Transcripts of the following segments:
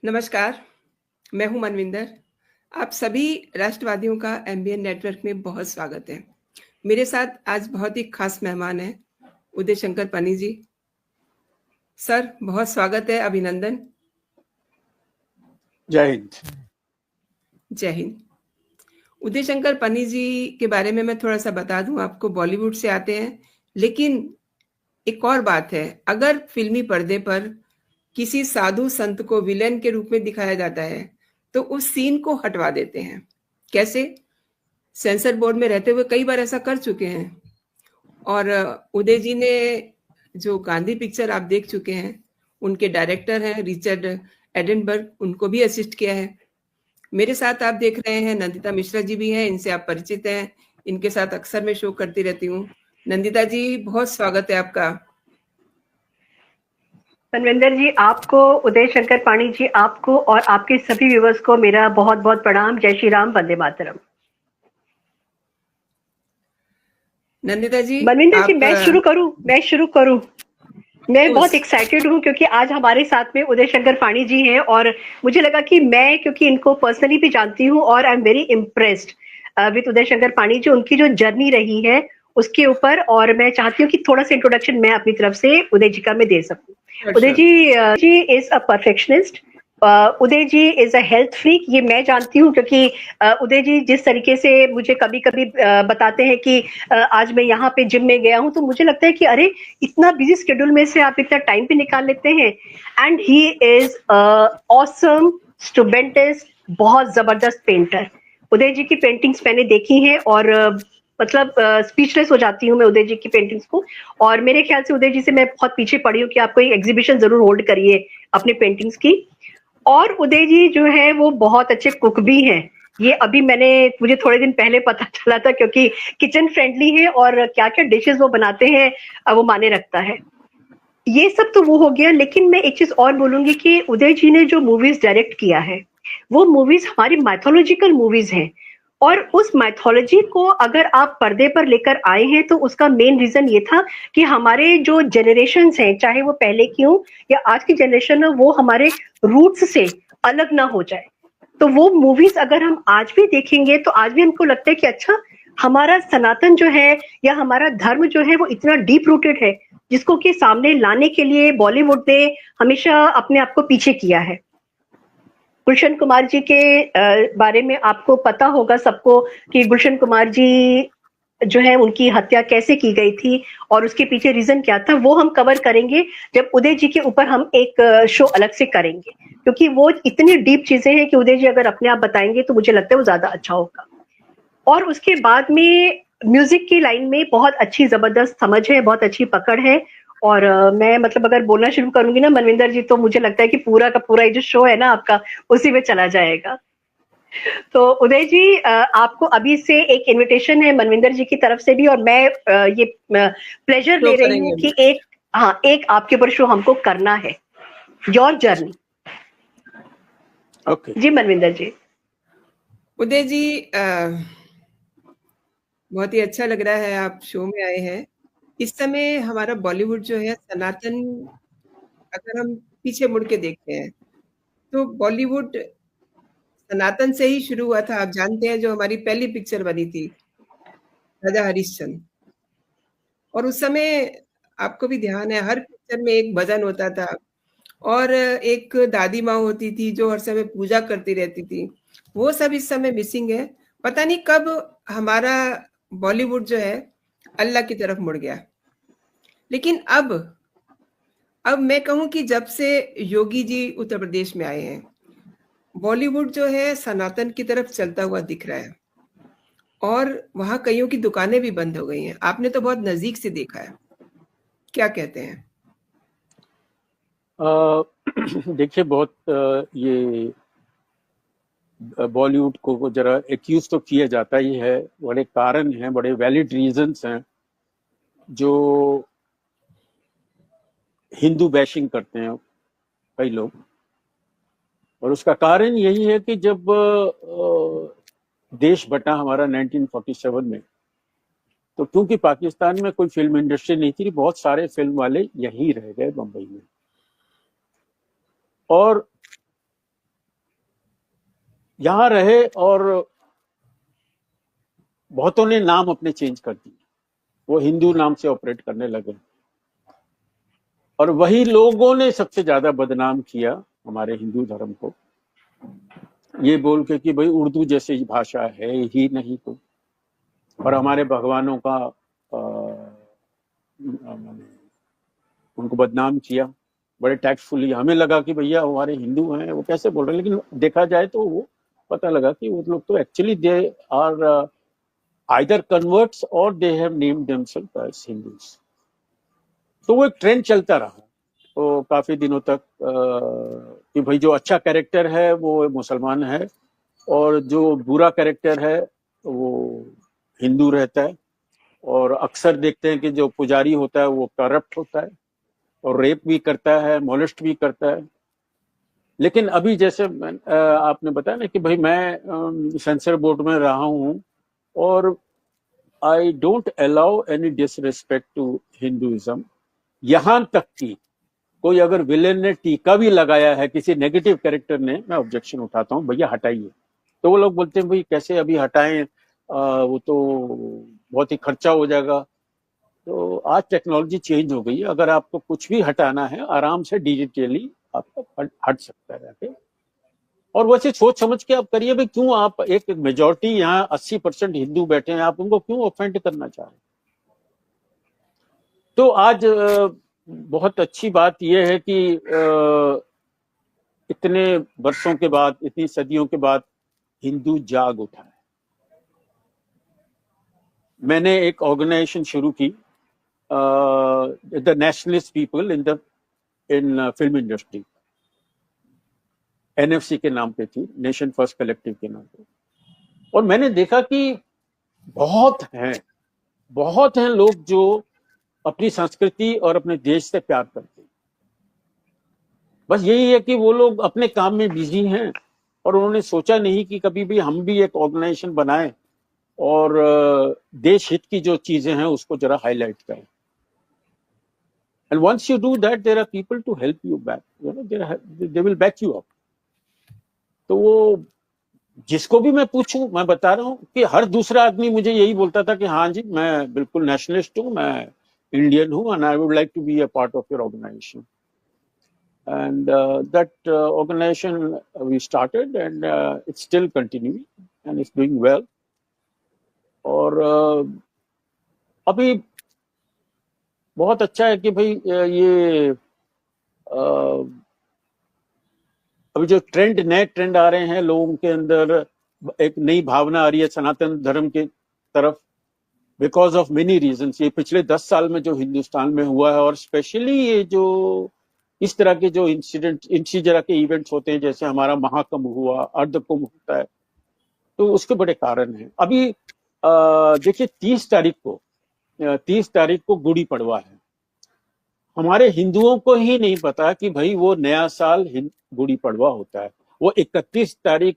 नमस्कार, मैं हूँ मनविंदर। आप सभी राष्ट्रवादियों का एमबीएन नेटवर्क में बहुत स्वागत है। मेरे साथ आज बहुत ही खास मेहमान हैं, उदय शंकर पानी जी। सर, बहुत स्वागत है, अभिनंदन। जय हिंद। जय हिंद। उदय शंकर पानी जी के बारे में मैं थोड़ा सा बता दूं आपको। बॉलीवुड से आते हैं, लेकिन एक और बात है, अगर फिल्मी पर्दे पर किसी साधु संत को विलेन के रूप में दिखाया जाता है तो उस सीन को हटवा देते हैं। कैसे? सेंसर बोर्ड में रहते हुए कई बार ऐसा कर चुके हैं। और उदय जी ने जो गांधी पिक्चर आप देख चुके हैं, उनके डायरेक्टर हैं रिचर्ड एडनबर्ग, उनको भी असिस्ट किया है। मेरे साथ आप देख रहे हैं नंदिता मिश्रा जी भी हैं, इनसे आप परिचित हैं, इनके साथ अक्सर मैं शो करती रहती हूँ। नंदिता जी, बहुत स्वागत है आपका। मनविंदर जी, आपको, उदय शंकर पाणी जी, आपको और आपके सभी व्यूवर्स को मेरा बहुत बहुत प्रणाम। जय श्री राम, वंदे मातरम। नंदिता जी, मनविंदर जी, मैं शुरू करूं। मैं बहुत उस एक्साइटेड हूं क्योंकि आज हमारे साथ में उदय शंकर पाणी जी हैं और मुझे लगा कि मैं, क्योंकि इनको पर्सनली भी जानती हूं और I am very impressed with Uday Shankar Pani ji, उनकी जो जर्नी रही है उसके ऊपर, और मैं चाहती हूँ कि थोड़ा सा इंट्रोडक्शन मैं अपनी तरफ से उदय जी का मैं दे सकूं। Uday ji is a perfectionist. Uday ji is a health freak, ये मैं जानती हूँ क्योंकि उदय जी जिस तरीके से मुझे कभी कभी बताते हैं कि आज मैं यहाँ पे जिम में गया हूँ, तो मुझे लगता है कि अरे, इतना बिजी शेड्यूल में से आप इतना टाइम भी निकाल लेते हैं। एंड ही इज ऑसम स्टूडेंटिस्ट, बहुत जबरदस्त पेंटर। उदय जी की पेंटिंग्स मैंने देखी हैं और मतलब स्पीचलेस हो जाती हूँ मैं उदय जी की पेंटिंग्स को। और मेरे ख्याल से उदय जी से मैं बहुत पीछे पड़ी हूँ कि आप कोई एग्जीबिशन जरूर होल्ड करिए अपने पेंटिंग्स की। और उदय जी जो है वो बहुत अच्छे कुक भी हैं। ये अभी मुझे थोड़े दिन पहले पता चला था, क्योंकि किचन फ्रेंडली है और क्या क्या डिशेस वो बनाते हैं वो माने रखता है। ये सब तो वो हो गया, लेकिन मैं एक चीज और बोलूंगी कि उदय जी ने जो मूवीज डायरेक्ट किया है, वो मूवीज हमारी माइथोलॉजिकल मूवीज हैं। और उस माइथोलॉजी को अगर आप पर्दे पर लेकर आए हैं, तो उसका मेन रीजन ये था कि हमारे जो जनरेशन्स हैं, चाहे वो पहले की हो या आज की जनरेशन हो, वो हमारे रूट्स से अलग ना हो जाए। तो वो मूवीज अगर हम आज भी देखेंगे तो आज भी हमको लगता है कि अच्छा, हमारा सनातन जो है या हमारा धर्म जो है वो इतना डीप रूटेड है, जिसको कि सामने लाने के लिए बॉलीवुड ने हमेशा अपने आप को पीछे किया है। गुलशन कुमार जी के बारे में आपको पता होगा सबको कि गुलशन कुमार जी जो है, उनकी हत्या कैसे की गई थी और उसके पीछे रीजन क्या था, वो हम कवर करेंगे जब उदय जी के ऊपर हम एक शो अलग से करेंगे, क्योंकि वो इतनी डीप चीजें हैं कि उदय जी अगर अपने आप बताएंगे तो मुझे लगता है वो ज्यादा अच्छा होगा। और उसके बाद में म्यूजिक की लाइन में बहुत अच्छी जबरदस्त समझ है, बहुत अच्छी पकड़ है। और मैं मतलब अगर बोलना शुरू करूंगी ना मनविंदर जी, तो मुझे लगता है कि पूरा का पूरा ये जो शो है ना आपका, उसी में चला जाएगा। तो उदय जी, आपको अभी से एक इनविटेशन है मनविंदर जी की तरफ से भी, और मैं ये प्लेजर ले रही हूँ कि एक आपके ऊपर शो हमको करना है, योर जर्नी। ओके जी मनविंदर जी। उदय जी, बहुत ही अच्छा लग रहा है आप शो में आए हैं। इस समय हमारा बॉलीवुड जो है सनातन, अगर हम पीछे मुड़ के देखते हैं तो बॉलीवुड सनातन से ही शुरू हुआ था। आप जानते हैं, जो हमारी पहली पिक्चर बनी थी राजा हरिश्चंद्र, और उस समय आपको भी ध्यान है, हर पिक्चर में एक भजन होता था और एक दादी माँ होती थी जो हर समय पूजा करती रहती थी। वो सब इस समय मिसिंग है। पता नहीं कब हमारा बॉलीवुड जो है अल्लाह की तरफ मुड़ गया। लेकिन अब मैं कहूँ कि जब से योगी जी उत्तर प्रदेश में आए हैं, बॉलीवुड जो है सनातन की तरफ चलता हुआ दिख रहा है और वहां कईयों की दुकानें भी बंद हो गई हैं। आपने तो बहुत नजदीक से देखा है, क्या कहते हैं? देखिए, बहुत ये बॉलीवुड को जरा एक्यूज तो किया जाता ही है। बड़े कारण हैं, बड़े वैलिड रीजंस हैं जो हिंदू बैशिंग करते हैं कई लोग। और उसका कारण यही है कि जब देश बटा हमारा 1947 में, तो क्योंकि पाकिस्तान में कोई फिल्म इंडस्ट्री नहीं थी, बहुत सारे फिल्म वाले यहीं रह गए बंबई में। और यहाँ रहे और बहुतों ने नाम अपने चेंज कर दिए, वो हिंदू नाम से ऑपरेट करने लगे, और वही लोगों ने सबसे ज्यादा बदनाम किया हमारे हिंदू धर्म को, ये बोल के कि भाई उर्दू जैसी भाषा है ही नहीं तो, और हमारे भगवानों का उनको बदनाम किया बड़े टैक्टफुली। हमें लगा कि भैया हमारे हिंदू हैं, वो कैसे बोल रहे हैं, लेकिन देखा जाए तो वो पता लगा कि वो लोग तो actually they are either converts और they have named themselves as Hindus. तो वो एक ट्रेंड चलता रहा तो काफी दिनों तक कि भाई जो अच्छा कैरेक्टर है वो मुसलमान है और जो बुरा कैरेक्टर है वो हिंदू रहता है। और अक्सर देखते हैं कि जो पुजारी होता है वो करप्ट होता है और रेप भी करता है, मोलेस्ट भी करता है। लेकिन अभी जैसे आपने बताया ना कि भाई मैं सेंसर बोर्ड में रहा हूँ और I don't allow any disrespect to Hinduism. यहां तक कि कोई अगर विलेन ने टीका भी लगाया है किसी नेगेटिव कैरेक्टर ने, मैं ऑब्जेक्शन उठाता हूँ, भैया हटाइए। तो वो लोग बोलते हैं भाई कैसे अभी हटाएं, वो तो बहुत ही खर्चा हो जाएगा। तो आज टेक्नोलॉजी चेंज हो गई है, अगर आपको कुछ भी हटाना है आराम से डिजिटली आपको हट सकता है। और वैसे सोच समझ के आप करिए भाई, क्यों आप एक मेजोरिटी यहाँ 80% हिंदू बैठे हैं, आप उनको क्यों ऑफेंड करना चाह रहे हैं। तो आज बहुत अच्छी बात यह है कि इतने वर्षों के बाद, इतनी सदियों के बाद हिंदू जाग उठा है। मैंने एक ऑर्गेनाइजेशन शुरू की, the nationalist people in film industry, NFC के नाम पे थी, नेशन फर्स्ट कलेक्टिव के नाम पे। और मैंने देखा कि बहुत हैं लोग जो अपनी संस्कृति और अपने देश से प्यार करते हैं। बस यही है कि वो लोग अपने काम में बिजी हैं और उन्होंने सोचा नहीं कि कभी भी हम भी एक ऑर्गेनाइजेशन बनाएं और देश हित की जो चीजें हैं उसको जरा हाईलाइट करें। And once you do that there are people to help you back, you know, they will back you up. तो वो जिसको भी मैं पूछूं, मैं बता रहा हूं कि हर दूसरा आदमी मुझे यही बोलता था कि हाँ जी मैं बिल्कुल नेशनलिस्ट हूं, मैं इंडियन हूं, and I would like to be a part of your organisation. And that organization we started, and it's still continuing and it's doing well. और अभी बहुत अच्छा है कि भाई ये अभी जो नए ट्रेंड आ रहे हैं, लोगों के अंदर एक नई भावना आ रही है सनातन धर्म के तरफ, बिकॉज ऑफ मेनी रीजंस। ये पिछले 10 साल में जो हिंदुस्तान में हुआ है, और स्पेशली ये जो इस तरह के जो इसी तरह के इवेंट्स होते हैं, जैसे हमारा महाकुंभ हुआ, अर्धकुंभ होता है, तो उसके बड़े कारण हैं। अभी देखिए 30 तारीख को गुड़ी पड़वा है। हमारे हिंदुओं को ही नहीं पता कि भाई वो नया साल गुड़ी पड़वा होता है। वो 31 तारीख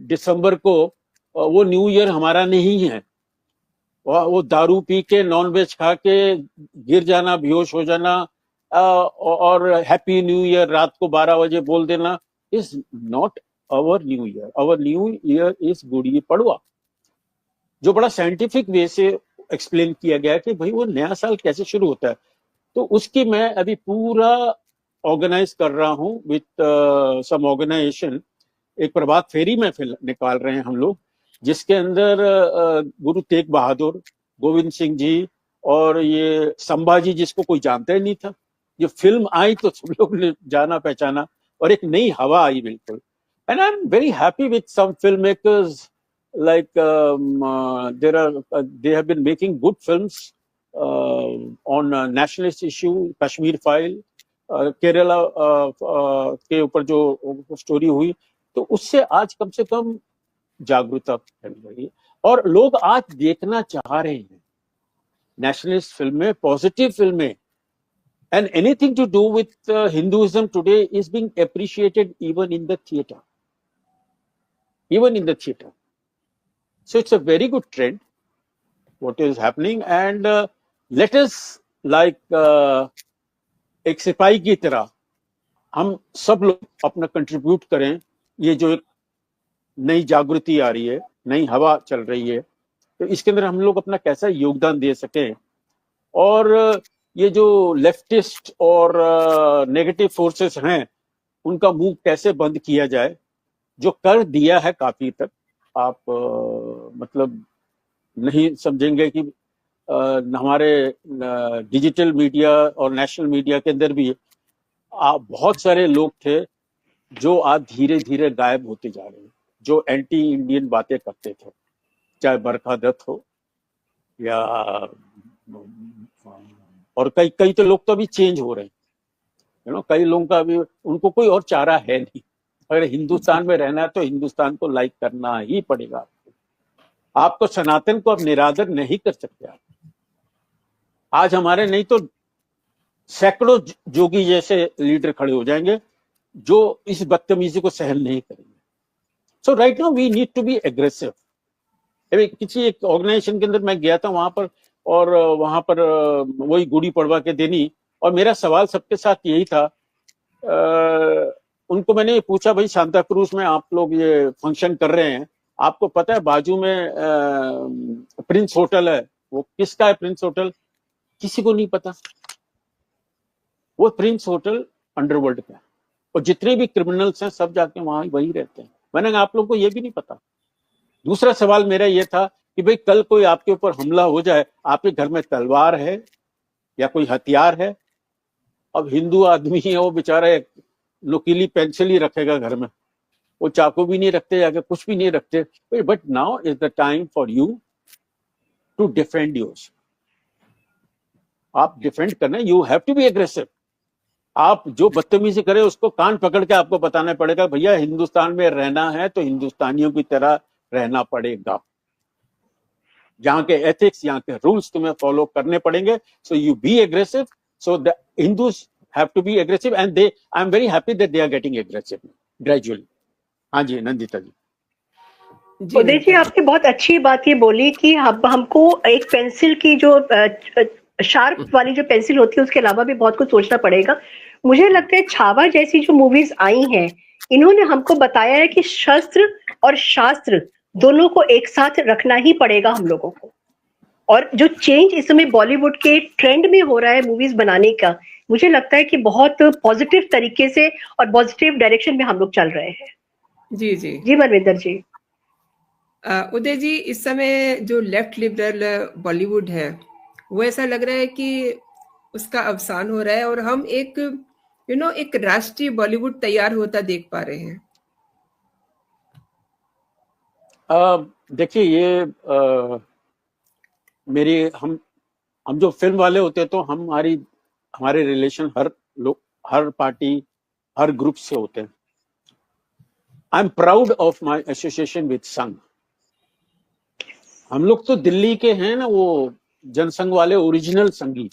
दिसंबर को वो न्यू ईयर हमारा नहीं है। वो दारू पी के, नॉन वेज खा के गिर जाना, बेहोश हो जाना और हैप्पी न्यू ईयर रात को 12 बजे बोल देना is not our new year. Our new year is Gudi Padwa, जो बड़ा साइंटिफिक वे से एक्सप्लेन किया गया कि भाई वो नया साल कैसे शुरू होता है। तो उसकी मैं अभी पूरा ऑर्गेनाइज कर रहा हूँ विथ सम ऑर्गेनाइजेशन। एक प्रभात फेरी में निकाल रहे हैं हम लोग, जिसके अंदर गुरु तेग बहादुर, गोविंद सिंह जी और ये संभाजी, जिसको कोई जानता ही नहीं था, ये फिल्म आई तो सब लोग ने जाना पहचाना और एक नई हवा आई बिल्कुल। And I am very happy with some film makers like they have been making good films on nationalist issue, Kashmir file, Kerala के ऊपर जो स्टोरी हुई, तो उससे आज कम से कम जागरूकता फैल रही है और लोग आज देखना चाह रहे हैं नेशनलिस्ट फिल्में, पॉजिटिव फिल्में। And anything to do with Hinduism today is being appreciated even in the theatre, So it's a very good trend what is happening, and let us like एक सिपाही की तरह हम सब लोग अपना कंट्रीब्यूट करें। ये जो नई जागृति आ रही है, नई हवा चल रही है, तो इसके अंदर हम लोग अपना कैसा योगदान दे सकें, और ये जो लेफ्टिस्ट और नेगेटिव फोर्सेस हैं उनका मुंह कैसे बंद किया जाए, जो कर दिया है काफी तक। आप मतलब नहीं समझेंगे कि हमारे डिजिटल मीडिया और नेशनल मीडिया के अंदर भी बहुत सारे लोग थे जो आज धीरे धीरे गायब होते जा रहे हैं, जो एंटी इंडियन बातें करते थे, चाहे बरखा दत्त हो या और कई कई तो लोग तो अभी चेंज हो रहे हैं, कई लोगों का अभी उनको कोई और चारा है नहीं। अगर हिंदुस्तान में रहना है तो हिंदुस्तान को लाइक करना ही पड़ेगा। आपको सनातन को आप निरादर नहीं कर सकते। आप आज हमारे नहीं तो सैकड़ों जोगी जैसे लीडर खड़े हो जाएंगे जो इस बदतमीजी को सहन नहीं करेंगे। So right now we need to be aggressive. किसी एक ऑर्गेनाइजेशन के अंदर मैं गया था वहां पर, और वहां पर वही गुड़ी पड़वा के दिन ही, और मेरा सवाल सबके साथ यही था, उनको मैंने पूछा, भाई सांता क्रूज में आप लोग ये फंक्शन कर रहे हैं, आपको पता है बाजू में प्रिंस होटल है, वो किसका है प्रिंस होटल? किसी को नहीं पता। वो प्रिंस होटल अंडरवर्ल्ड का है, और जितने भी क्रिमिनल्स हैं सब जाके वहां वही रहते हैं। मैंने कहा आप लोग को ये भी नहीं पता। दूसरा सवाल मेरा ये था कि भाई कल कोई आपके ऊपर हमला हो जाए, आपके घर में तलवार है या कोई हथियार है? अब हिंदू आदमी है वो बेचारा एक नुकीली पेंसिल ही रखेगा घर में, वो चाकू भी नहीं रखते, या कुछ भी नहीं रखते। But now is the time for you to defend yours. आप डिफेंड करना, you have to be aggressive. आप जो बदतमीजी करे उसको कान पकड़ के आपको बताना पड़ेगा, भैया हिंदुस्तान में रहना है तो हिंदुस्तानियों की तरह रहना पड़ेगा, यहाँ के एथिक्स, यहाँ के रूल्स तुम्हें फॉलो करने पड़ेंगे। So you be aggressive, so the Hindus have to be aggressive, and they, I am very happy that they are getting aggressive gradually. हाँ जी नंदिता जी। उदय जी, आपने बहुत अच्छी बात ये बोली कि हमको एक पेंसिल की जो शार्प वाली जो पेंसिल होती है उसके अलावा भी बहुत कुछ सोचना पड़ेगा। मुझे लगता है छावा जैसी जो मूवीज आई हैं, इन्होंने हमको बताया है कि शस्त्र और शास्त्र दोनों को एक साथ रखना ही पड़ेगा हम लोगों को। और जो चेंज इस समय बॉलीवुड के ट्रेंड में हो रहा है मूवीज बनाने का, मुझे लगता है कि बहुत पॉजिटिव तरीके से और पॉजिटिव डायरेक्शन में हम लोग चल रहे हैं। जी जी जी मनविंदर जी। उदय जी, इस समय जो लेफ्ट लिबरल बॉलीवुड है वो ऐसा लग रहा है कि उसका अवसान हो रहा है, और हम एक एक राष्ट्रीय बॉलीवुड तैयार होता देख पा रहे हैं। देखिए ये मेरी हम जो फिल्म वाले होते हैं तो हमारे रिलेशन हर पार्टी, हर ग्रुप से होते हैं। I am proud of my association with संघ। हम लोग तो दिल्ली के हैं ना, वो जनसंघ वाले ओरिजिनल संघी।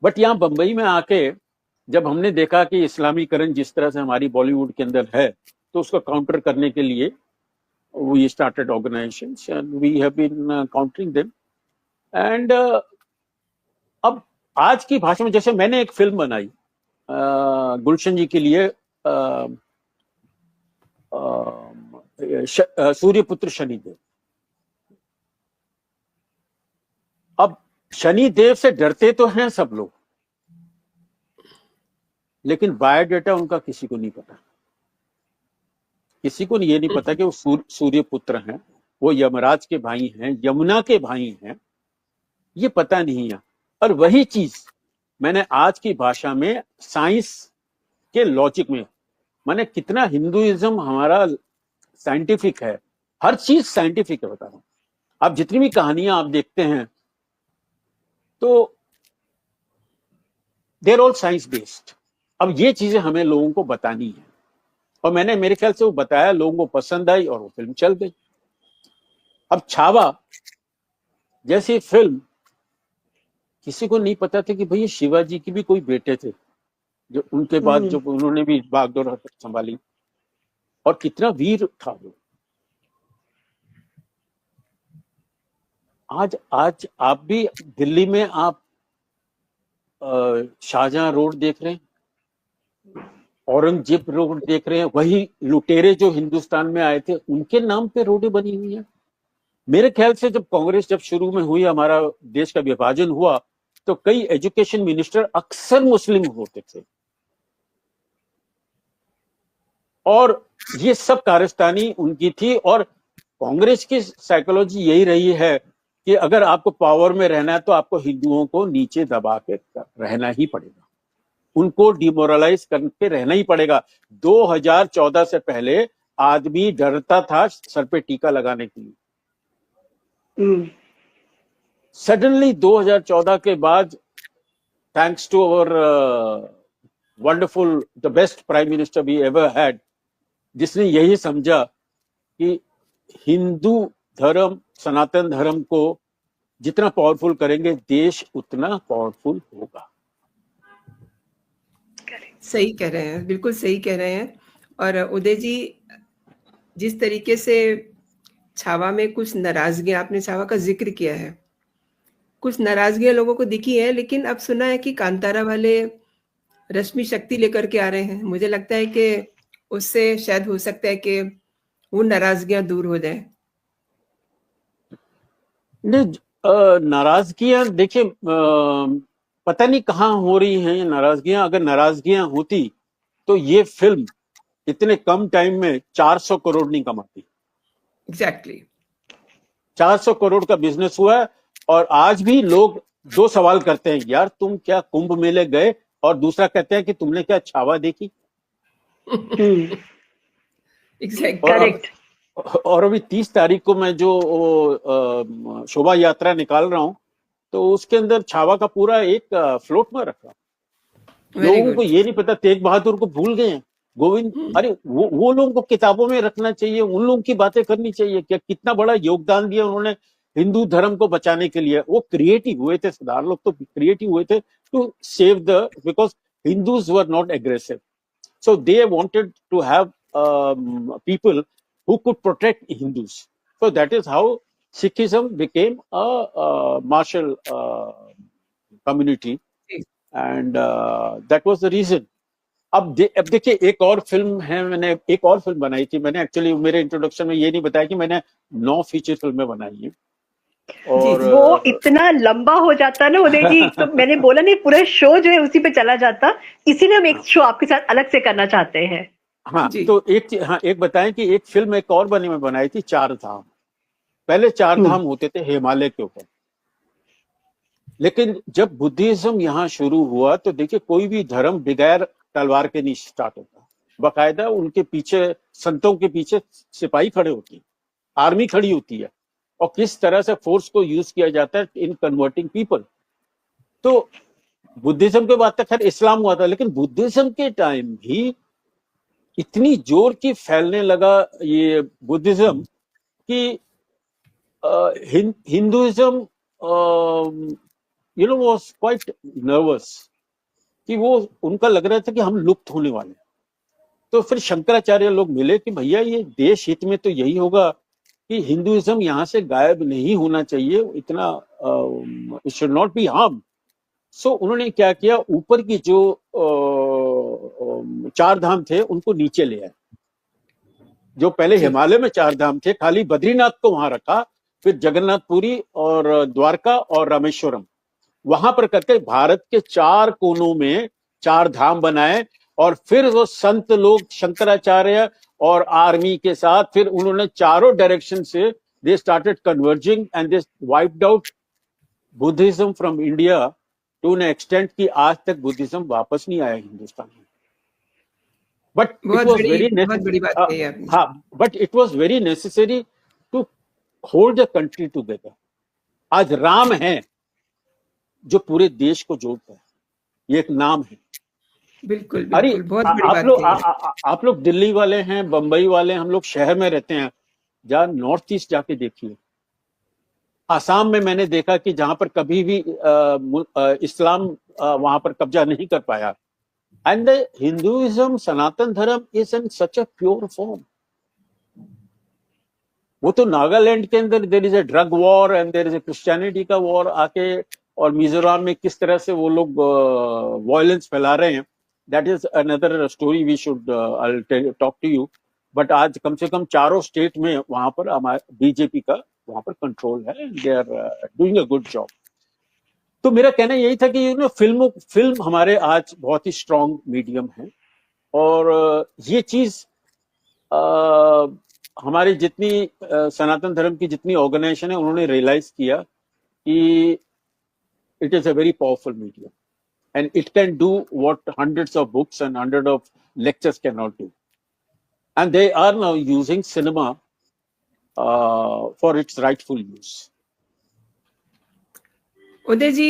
बट यहाँ बंबई में आके जब हमने देखा कि इस्लामीकरण जिस तरह से हमारी बॉलीवुड के अंदर है, तो उसको काउंटर करने के लिए we started organizations and we have been countering them. And अब आज की भाषा में, जैसे मैंने एक फिल्म बनाई गुलशन जी के लिए, सूर्यपुत्र शनिदेव। अब शनिदेव से डरते तो हैं सब लोग, लेकिन बायोडाटा उनका किसी को नहीं पता। किसी को ये नहीं पता कि वो सूर्य पुत्र हैं, वो यमराज के भाई हैं, यमुना के भाई हैं, ये पता नहीं है। और वही चीज मैंने आज की भाषा में, साइंस के लॉजिक में, माने कितना हिंदुइज्म हमारा साइंटिफिक है, हर चीज साइंटिफिक है। बता रहा हूं, आप जितनी भी कहानियां आप देखते हैं तो देर ऑल साइंस बेस्ड। अब ये चीजें हमें लोगों को बतानी है, और मैंने, मेरे ख्याल से वो बताया, लोगों को पसंद आई और वो फिल्म चल गई। अब छावा जैसी फिल्म, किसी को नहीं पता था कि भैया शिवाजी की भी कोई बेटे थे, जो उनके बाद जो उन्होंने भी बागडोर संभाली, और कितना वीर था वो। आज आप भी दिल्ली में आप शाहजहां रोड देख रहे हैं, औरंगजेब रोड देख रहे हैं, वही लुटेरे जो हिंदुस्तान में आए थे उनके नाम पे रोडें बनी हुई हैं। मेरे ख्याल से जब कांग्रेस जब शुरू में हुई, हमारा देश का विभाजन हुआ, तो कई एजुकेशन मिनिस्टर अक्सर मुस्लिम होते थे, और ये सब कारस्तानी उनकी थी। और कांग्रेस की साइकोलॉजी यही रही है कि अगर आपको पावर में रहना है तो आपको हिंदुओं को नीचे दबा के रहना ही पड़ेगा, उनको डिमोरलाइज करके रहना ही पड़ेगा। 2014 से पहले आदमी डरता था सर पे टीका लगाने के लिए। सडनली 2014 के बाद, thanks to our wonderful, the best prime minister we ever had, जिसने यही समझा कि हिंदू धर्म, सनातन धर्म को जितना पावरफुल करेंगे देश उतना पावरफुल होगा। सही कह रहे हैं, बिल्कुल सही कह रहे हैं। और उदय जी, जिस तरीके से छावा में कुछ नाराजगियां, आपने छावा का जिक्र किया है, कुछ नाराजगियां लोगों को दिखी है, लेकिन अब सुना है कि कांतारा वाले रश्मि शक्ति लेकर के आ रहे हैं। मुझे लगता है कि उससे शायद हो सकता है कि वो नाराजगियां दूर हो जाए। नाराजगियां देखिए, पता नहीं कहाँ हो रही हैं ये नाराजगियां। अगर नाराजगियां होती तो ये फिल्म इतने कम टाइम में 400 करोड़ नहीं कमाती। एग्जैक्टली 400 करोड़ का बिजनेस हुआ है। और आज भी लोग दो सवाल करते हैं, यार तुम क्या कुंभ मेले गए, और दूसरा कहते हैं कि तुमने क्या छावा देखी। करेक्ट। और अभी 30 तारीख को मैं जो शोभा यात्रा निकाल रहा हूं, तो उसके अंदर छावा का पूरा एक फ्लोट में रखा। लोगों को ये नहीं पता, तेग बहादुर को भूल गए हैं, गोविंद, अरे वो लोगों को किताबों में रखना चाहिए, उन लोगों की बातें करनी चाहिए कि कितना बड़ा योगदान दिया उन्होंने हिंदू धर्म को बचाने के लिए। वो क्रिएटिव हुए थे, सरदार लोग तो क्रिएटिव हुए थे to save the, because Hindus were not aggressive, so they wanted to have people who could protect Hindus. So that is how Sikhism became a martial community, and that was the reason. अब देखिए, एक और film है, मैंने एक और film बनाई थी। मैंने एक्चुअली मेरे इंट्रोडक्शन में ये नहीं बताया कि मैंने 9 फीचर फिल्में बनाई हैं। और वो इतना लंबा हो जाता ना उदय जी, तो मैंने बोला नहीं, पूरा शो जो है उसी पे चला जाता, इसीलिए हम एक शो आपके साथ अलग से करना चाहते हैं। हाँ, तो एक बताएं कि एक फिल्म एक और मैं बनाई थी, 4 धाम। पहले 4 धाम होते थे हिमालय के ऊपर, लेकिन जब बुद्धिज्म यहाँ शुरू हुआ तो देखिए, कोई भी धर्म बगैर तलवार के नहीं स्टार्ट होता। बाकायदा उनके पीछे, संतों के पीछे सिपाही खड़े होती है, आर्मी खड़ी होती है, और किस तरह से फोर्स को यूज किया जाता है इन कन्वर्टिंग पीपल। तो बुद्धिज्म के बाद तक खैर इस्लाम हुआ था, लेकिन बुद्धिज्म के टाइम भी इतनी जोर की फैलने लगा ये बुद्धिज्म कि हिंदुइज्म वाज क्वाइट नर्वस, कि वो उनका लग रहा था कि हम लुप्त होने वाले हैं। तो फिर शंकराचार्य लोग मिले कि भैया ये देश हित में तो यही होगा कि हिंदुइज्म यहाँ से गायब नहीं होना चाहिए, इतना it should not be harm. So उन्होंने क्या किया, ऊपर की जो 4 धाम थे उनको नीचे ले आए। जो पहले हिमालय में 4 धाम थे, खाली बद्रीनाथ को वहां रखा, फिर जगन्नाथपुरी और द्वारका और रामेश्वरम वहां पर करके भारत के 4 कोनों में 4 धाम बनाए। और फिर वो संत लोग, शंकराचार्य और आर्मी के साथ, फिर उन्होंने चारों डायरेक्शन से they started converging and they wiped out Buddhism from India to an extent कि आज तक बुद्धिज्म वापस नहीं आया हिंदुस्तान में। बट इट वाज वेरी, हाँ, but it was very necessary to hold the country together. आज राम है जो पूरे देश को जोड़ता है, ये एक नाम है। बिल्कुल, बिल्कुल, बहुत बड़ी बात है। आप लोग दिल्ली वाले हैं, बंबई वाले हैं, हम लोग शहर में रहते हैं, जहाँ नॉर्थ ईस्ट जाके देखिए। आसाम में मैंने देखा कि जहां पर कभी भी इस्लाम वहां पर कब्जा नहीं कर पाया, and the Hinduism, Sanatan Dharma is in such a pure form. वो तो नागालैंड के अंदर there is a drug war and there is a Christianity का वॉर आके, और मिजोरम में किस तरह से वो लोग वायलेंस फैला रहे हैं। That is another story we should I will talk to you. But आज कम से कम चारों स्टेट में वहां पर हमारे बीजेपी का वहां पर कंट्रोल है, they are doing a good job. तो मेरा कहना यही था कि फिल्म हमारे आज बहुत ही स्ट्रॉन्ग मीडियम है, और ये चीज हमारी जितनी सनातन धर्म की जितनी ऑर्गेनाइजेशन है उन्होंने रियलाइज किया कि it is a very powerful medium and it can do what hundreds of books and hundreds of lectures cannot do. And they are now using cinema for its rightful use. उदय जी,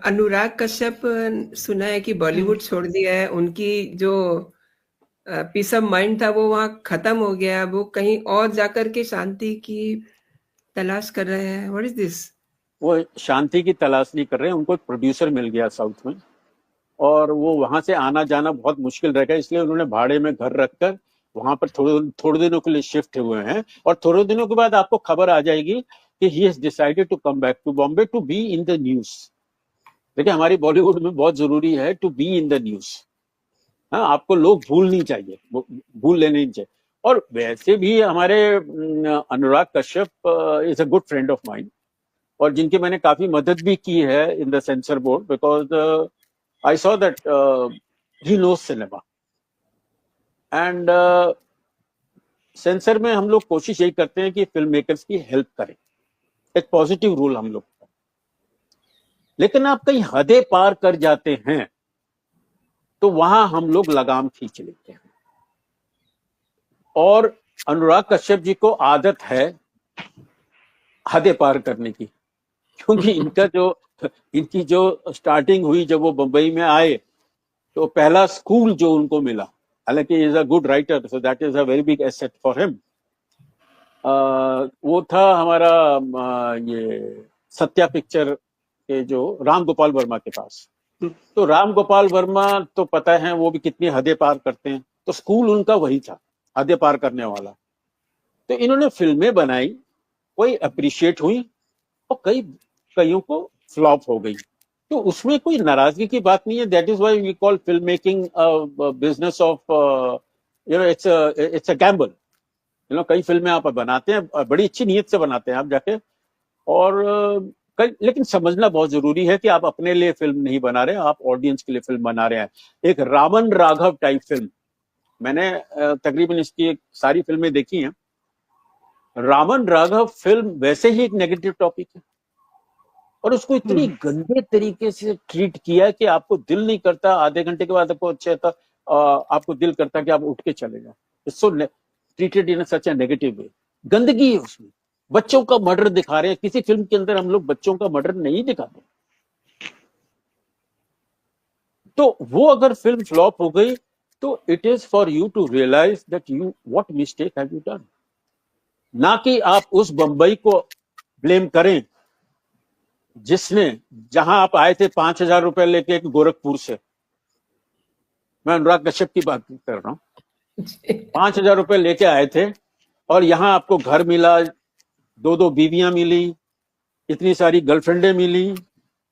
अनुराग कश्यप सुना है कि बॉलीवुड छोड़ दिया है, उनकी जो पीस ऑफ माइंड था वो वहाँ खत्म हो गया, वो कहीं और जाकर के शांति की तलाश कर रहे हैं। What is this? वो शांति की तलाश नहीं कर रहे हैं, उनको एक प्रोड्यूसर मिल गया साउथ में, और वो वहां से आना जाना बहुत मुश्किल रहेगा, इसलिए उन्होंने भाड़े में घर रखकर वहां पर थोड़े दिनों के लिए शिफ्ट हुए हैं। और थोड़े दिनों के बाद आपको खबर आ जाएगी कि he has decided to come back to Bombay to be in the news. देखिए, हमारी बॉलीवुड में बहुत जरूरी है to be in the news. हाँ, आपको लोग भूल लेने नहीं चाहिए। और वैसे भी हमारे Anurag Kashyap is a good friend of mine, और जिनकी मैंने काफी मदद भी की है in the censor board, because I saw that he knows cinema, and censor में हम लोग कोशिश यही करते हैं कि फिल्म मेकर्स की हेल्प करें, एक पॉजिटिव रोल हम लोग का। लेकिन आप कहीं हदें पार कर जाते हैं तो वहां हम लोग लगाम खींच लेते हैं, और अनुराग कश्यप जी को आदत है हदें पार करने की, क्योंकि इनकी जो स्टार्टिंग हुई जब वो बंबई में आए, तो पहला स्कूल जो उनको मिला, हालांकि is a good writer, so that is a very big asset for him, वो था हमारा ये सत्या पिक्चर के जो राम गोपाल वर्मा के पास। तो राम गोपाल वर्मा तो पता है वो भी कितनी हदें पार करते हैं, तो स्कूल उनका वही था, हदें पार करने वाला। तो इन्होंने फिल्में बनाई, कोई अप्रिशिएट हुई और कईयों को फ्लॉप हो गई, तो उसमें कोई नाराजगी की बात नहीं है। That is why we call film making business of it's a gamble. कई फिल्में आप बनाते हैं, बड़ी अच्छी नीयत से बनाते हैं आप जाके, और लेकिन समझना बहुत जरूरी है कि आप अपने लिए फिल्म नहीं बना रहे, आप ऑडियंस के लिए फिल्म बना रहे हैं। एक रावण राघव टाइप फिल्म, मैंने तकरीबन इसकी सारी फिल्में देखी हैं। रावण राघव फिल्म वैसे ही एक नेगेटिव टॉपिक है, और उसको इतनी गंदे तरीके से ट्रीट किया कि आपको दिल नहीं करता, आधे घंटे के बाद आपको अच्छा था, आपको दिल करता कि आप उठ के चले जाओ। It's so treated in such a negative way. गंदगी है उसमें, बच्चों का मर्डर दिखा रहे हैं। किसी फिल्म के अंदर हम लोग बच्चों का मर्डर नहीं दिखाते। तो वो अगर फिल्म फ्लॉप हो गई तो it is for you to realise that you what mistake have you done, ना कि आप उस बंबई को ब्लेम करें जिसने, जहां आप आए थे 5,000 रुपए लेके एक गोरखपुर से, मैं अनुराग कश्यप की बात कर रहा हूं, 5,000 रुपए लेके आए थे, और यहां आपको घर मिला, 2 बीवियां मिली, इतनी सारी गर्लफ्रेंडें मिली,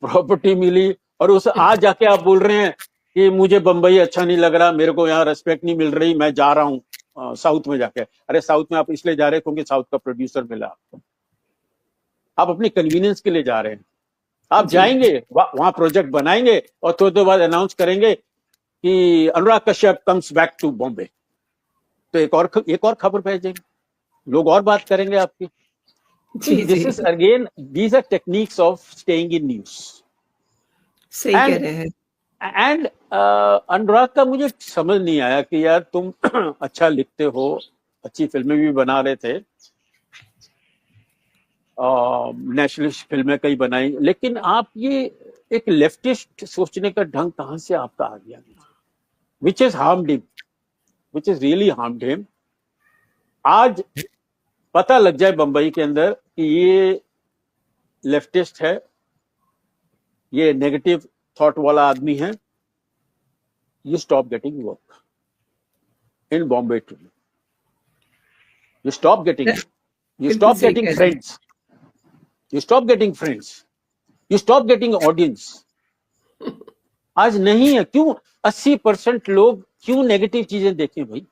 प्रॉपर्टी मिली, और उस आज जाके आप बोल रहे हैं कि मुझे बंबई अच्छा नहीं लग रहा, मेरे को यहाँ रेस्पेक्ट नहीं मिल रही, मैं जा रहा हूँ साउथ में जाके। अरे साउथ में आप इसलिए जा रहे हैं क्योंकि साउथ का प्रोड्यूसर मिला आपको, आप अपनी कन्वीनियंस के लिए जा रहे हैं। आप जाएंगे वहां प्रोजेक्ट बनाएंगे और थोड़ी देर बाद अनाउंस करेंगे कि Anurag Kashyap comes back to Bombay, तो एक और खबर भेजेंगे, लोग और बात करेंगे आपकी। This is again, these are techniques of staying in news. सही कह रहे हैं। एंड अनुराग का मुझे समझ नहीं आया कि यार तुम अच्छा लिखते हो, अच्छी फिल्में भी बना रहे थे, नेशनलिस्ट फिल्में कई बनाई, लेकिन आप ये एक लेफ्टिस्ट सोचने का ढंग कहां से आपका आ गया, which is harmed him, which is really harmed him. आज पता लग जाए बंबई के अंदर कि ये लेफ्टिस्ट है, ये नेगेटिव थॉट वाला आदमी है, you stop getting work in Bombay to, you stop getting friends, you stop getting friends, you stop getting audience। आज नहीं है, क्यों? 80% लोग क्यों नेगेटिव चीजें देखें भाई?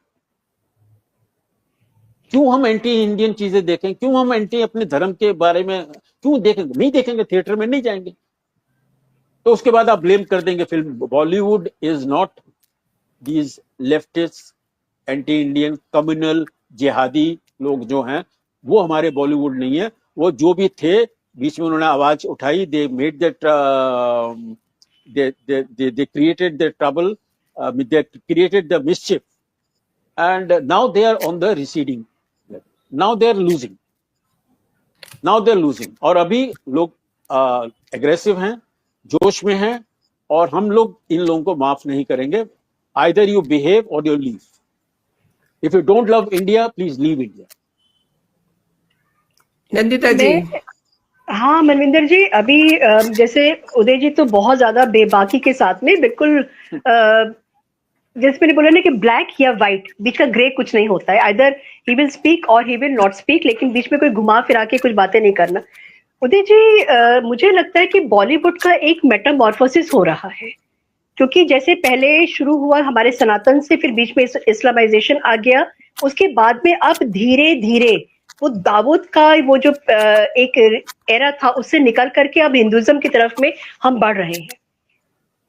क्यों हम एंटी इंडियन चीजें देखें? क्यों हम एंटी अपने धर्म के बारे में क्यों देखेंगे? नहीं देखेंगे, थिएटर में नहीं जाएंगे। तो उसके बाद आप ब्लेम कर देंगे film. Bollywood is not these leftist anti Indian communal जिहादी लोग जो हैं, वो हमारे बॉलीवुड नहीं है। वो जो भी थे बीच में उन्होंने आवाज उठाई, they made that they created the trouble, they created the mischief, and now they are on the receding. Now they are losing. और अभी लोग एग्रेसिव हैं, जोश में हैं, और हम लोग इन लोगों को माफ नहीं करेंगे। Either you behave or you leave. If you don't love India, please leave India. Nandita जी। हाँ मनविंदर जी, अभी जैसे उदय जी तो बहुत ज्यादा बेबाकी के साथ में बिल्कुल जैसे मैंने बोला ना कि ब्लैक या व्हाइट, बीच का ग्रे कुछ नहीं होता है। आइदर ही विल स्पीक और ही विल नॉट स्पीक, लेकिन बीच में कोई घुमा फिरा के कुछ बातें नहीं करना। उदय जी, मुझे लगता है कि बॉलीवुड का एक मेटामॉर्फोसिस हो रहा है, क्योंकि जैसे पहले शुरू हुआ हमारे सनातन से, फिर बीच में इस्लामाइजेशन आ गया, उसके बाद में अब धीरे धीरे वो दाऊद का वो जो एक एरा था उससे निकल करके अब हिंदुइज्म की तरफ में हम बढ़ रहे हैं।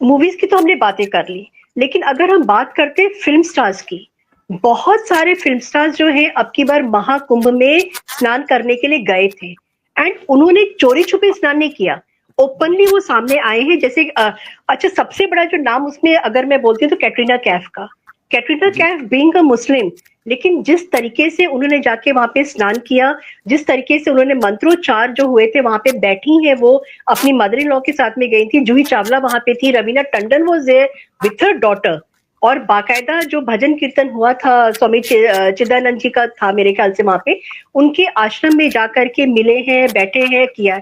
मूवीज की तो हमने बातें कर ली, लेकिन अगर हम बात करते हैं फिल्म स्टार्स की, बहुत सारे फिल्म स्टार्स जो हैं अब की बार महाकुंभ में स्नान करने के लिए गए थे, एंड उन्होंने चोरी छुपे स्नान नहीं किया, ओपनली वो सामने आए हैं। जैसे अच्छा, सबसे बड़ा जो नाम उसमें अगर मैं बोलती हूँ तो कैटरीना कैफ का। कैटरीना कैफ बीइंग अ मुस्लिम, लेकिन जिस तरीके से उन्होंने जाके वहां पे स्नान किया, जिस तरीके से उन्होंने मंत्रोच्चार जो हुए थे वहां पे बैठी हैं, वो अपनी मदर इन लॉ के साथ में गई थी, जूही चावला वहां पे थी, Raveena Tandon was there with her daughter, और बाकायदा जो भजन कीर्तन हुआ था स्वामी चिदानंद जी का था मेरे ख्याल से, वहां पे उनके आश्रम में जाकर के मिले हैं, बैठे हैं, किया।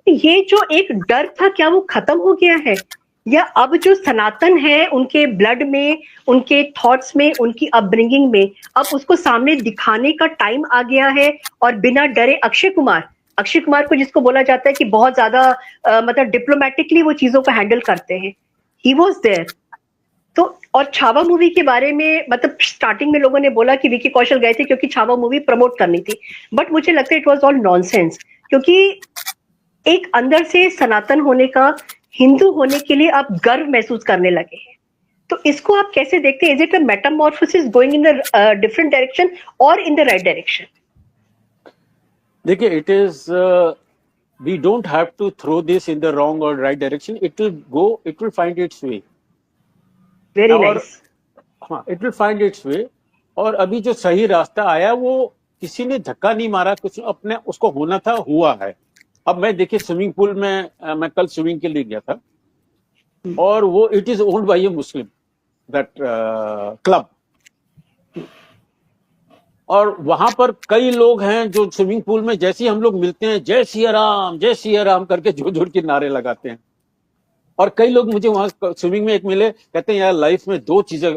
ये जो एक डर था, क्या वो खत्म हो गया है, या अब जो सनातन है उनके ब्लड में, उनके थॉट्स में, उनकी अपब्रिंगिंग में, अब उसको सामने दिखाने का टाइम आ गया है? और बिना डरे अक्षय कुमार को जिसको बोला जाता है कि बहुत ज्यादा मतलब डिप्लोमेटिकली वो चीजों को हैंडल करते हैं, ही वाज देयर। तो और छावा मूवी के बारे में, मतलब स्टार्टिंग में लोगों ने बोला कि विकी कौशल गए थे क्योंकि छावा मूवी प्रमोट करनी थी, बट मुझे लगता है इट वाज ऑल नॉनसेंस, क्योंकि एक अंदर से सनातन होने का, हिंदू होने के लिए आप गर्व महसूस करने लगे हैं। तो इसको आप कैसे देखते हैं? Is it a Metamorphosis going in the different direction और इन द राइट डायरेक्शन? देखिए, it is we don't have to throw this in the wrong or right direction. It will find its way. Very nice. हाँ, it will find its way. और अभी जो सही रास्ता आया वो किसी ने धक्का नहीं मारा, कुछ अपने उसको होना था, हुआ है। अब मैं देखिए स्विमिंग पूल में मैं कल स्विमिंग के लिए गया था, और वो it is owned by A Muslim, that club, और वहां पर कई लोग हैं जो स्विमिंग पूल में जैसे ही हम लोग मिलते हैं जय सिया राम करके जोर जोर के नारे लगाते हैं। और कई लोग मुझे वहां स्विमिंग में एक मिले, कहते हैं यार लाइफ में दो चीजें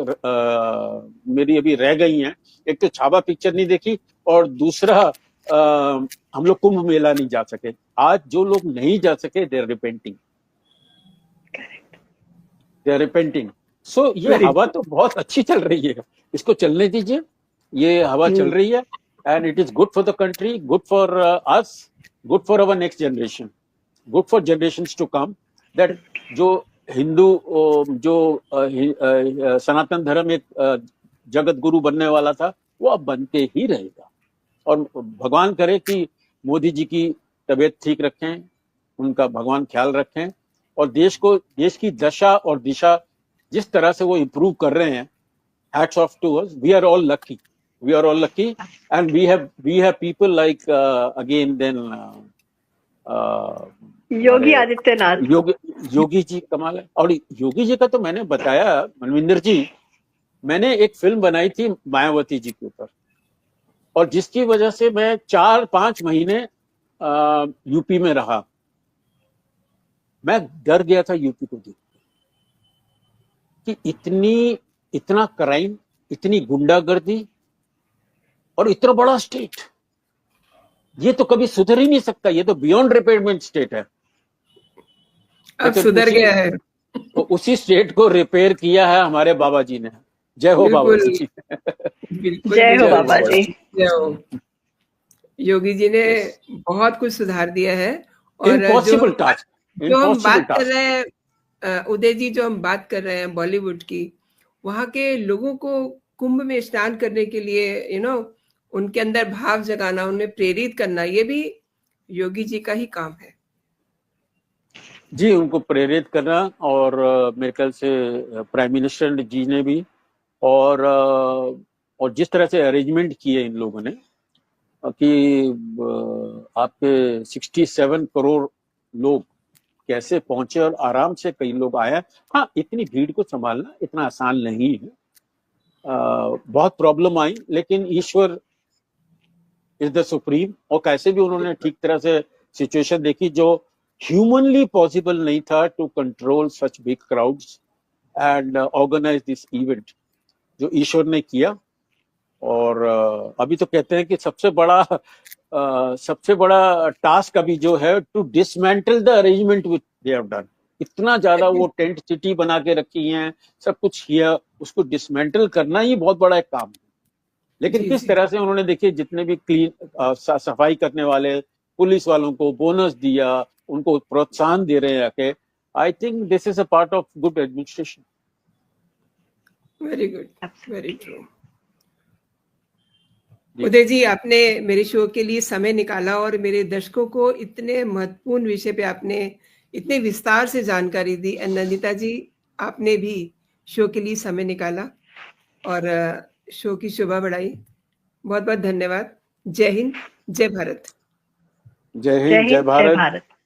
मेरी अभी रह गई हैं, एक तो छावा पिक्चर नहीं देखी, और दूसरा हम लोग कुंभ मेला नहीं जा सके। आज जो लोग नहीं जा सके, दे आर रिपेंटिंग। सो ये हवा तो बहुत अच्छी चल रही है, इसको चलने दीजिए, ये हवा चल रही है, and it is good for the country, good for us, good for our next generation, good for generations to come. That जो हिंदू, जो सनातन धर्म एक जगत गुरु बनने वाला था, वो अब बन के ही रहेगा। और भगवान करे कि मोदी जी की तबीयत ठीक रखें, उनका भगवान ख्याल रखें, और देश की दशा और दिशा जिस तरह से वो इम्प्रूव कर रहे हैं, hats off to us. We are all lucky, and we have people like again then Yogi Adityanath. Yogi ji कमाल है। और योगी जी का तो मैंने बताया मनविंदर जी, मैंने एक फिल्म बनाई थी मायावती जी के ऊपर, और जिसकी वजह से मैं 4-5 महीने यूपी में रहा। मैं डर गया था यूपी को देख कि इतना क्राइम, इतनी गुंडागर्दी, और इतना बड़ा स्टेट, ये तो कभी सुधर ही नहीं सकता, ये तो बियॉन्ड रिपेयरमेंट स्टेट है। अब सुधर गया है। तो उसी स्टेट को रिपेयर किया है हमारे बाबा जी ने। जय हो बाबा बिल्कुल जी। बिल्कुल जय हो जय हो बिल्कुल बाबा बाबा जी। जी। जय हो। योगी जी ने यस, बहुत कुछ सुधार दिया है। और इम्पॉसिबल टास्क, जो हम इम्पॉसिबल बात कर टास्क। रहे हैं उदय जी, जो हम बात कर रहे हैं बॉलीवुड की, वहाँ के लोगों को कुंभ में स्नान करने के लिए उनके अंदर भाव जगाना, उन्हें प्रेरित करना, ये भी योगी जी का ही काम है। जी, उनको प्रेरित करना, और मेरे ख्याल से प्राइम मिनिस्टर जी ने भी, और जिस तरह से अरेंजमेंट किए इन लोगों ने कि आपके 67 करोड़ लोग कैसे पहुंचे और आराम से कई लोग आए। हाँ, इतनी भीड़ को संभालना इतना आसान नहीं है, बहुत प्रॉब्लम आई, लेकिन ईश्वर इज द सुप्रीम, और कैसे भी उन्होंने ठीक तरह से सिचुएशन देखी जो ह्यूमनली पॉसिबल नहीं था to control such big crowds and organise this event, जो ईश्वर ने किया। और अभी तो कहते हैं कि सबसे बड़ा टास्क अभी जो है to dismantle the arrangement which they have done. इतना ज्यादा वो टेंट सिटी बना के रखी हैं, सब कुछ किया, उसको डिसमेंटल करना ही बहुत बड़ा एक काम है। लेकिन जी किस जी तरह से उन्होंने देखिए जितने भी सफाई करने वाले पुलिस वालों को बोनस दिया, उनको प्रोत्साहन दे रहे हैं। I think this is a part of good administration. Very good, very Absolutely. True. जी, उदय जी, आपने मेरे शो के लिए समय निकाला और मेरे दर्शकों को इतने महत्वपूर्ण विषय पे आपने इतने विस्तार से जानकारी दी। नंदिता जी, आपने भी शो के लिए समय निकाला और शो की शोभा बढ़ाई। बहुत बहुत धन्यवाद। जय हिंद, जय भारत। जय जय हिंद, जय हिंद, जय भारत। भारत।